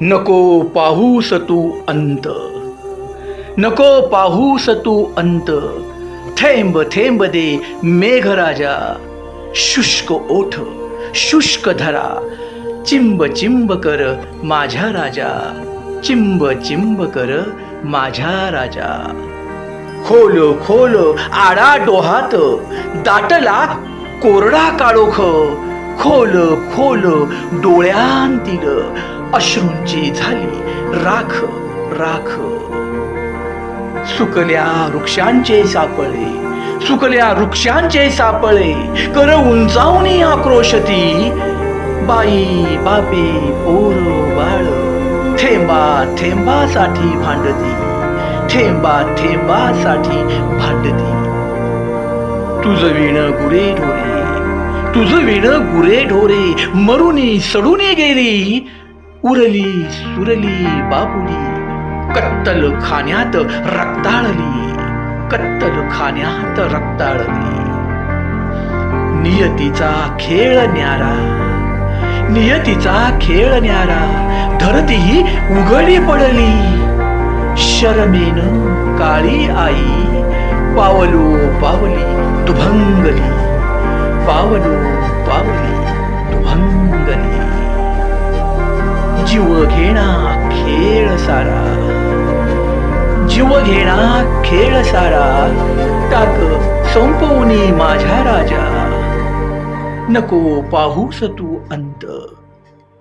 नको पाहूस तू अंत, नको पाहूस तू अंत. थेंब थेंब दे मेघराजा, शुष्क ओठ शुष्क धरा. चिंब चिंब कर माझ्या राजा, चिंब चिंब कर माझ्या राजा. खोल खोल आडा डोहात, दाटला कोरडा काळोख. खोल खोल डोळ्यांतील अश्रूंची झाली राख राख. सुकल्या वृक्षांचे सापळे, सुकल्या वृक्षांचे सापळे. कर उंचावणी आक्रोशती, बाई बापे पोर बाळ. थेंबा थेंबासाठी भांडती, थेंबा थेंबासाठी भांडती. तुझ विण गुरे ढोरे, तुझ विण गुरे ढोरे. मरुनी सडूनी गेली, उरली सुरली बाबुली. कत्तल खाण्यात रक्ताळली, कत्तल खाण्यात रक्ताळली. नियतीचा खेळ न्यारा, नियतीचा खेळ न्यारा. धरती ही उघडी पडली, शरमेन काळी आई. पावलो पावली दुभंगली, पावलो पावली दुभंगली. जीव घेणा खेळ सारा, जीव घेणा खेळ सारा. टाक संपवणी माझ्या राजा, नको पाहूस तू अंत.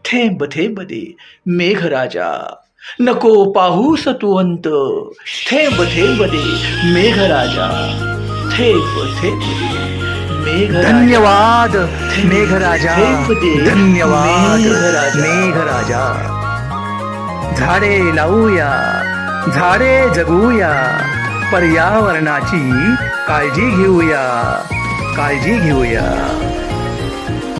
थेंब थेंब दे मेघराजा, नको पाहूस तू अंत. थेंब थेंब दे मेघराजा, थेंब थेंब दे मेघराजा. धन्यवाद मेघराजा, थेंब दे धन्यवाद मेघराजा. मेघराजा. झाडे लावूया, झाडे जगूया. पर्यावरणाची काळजी घेऊया, काळजी घेऊया.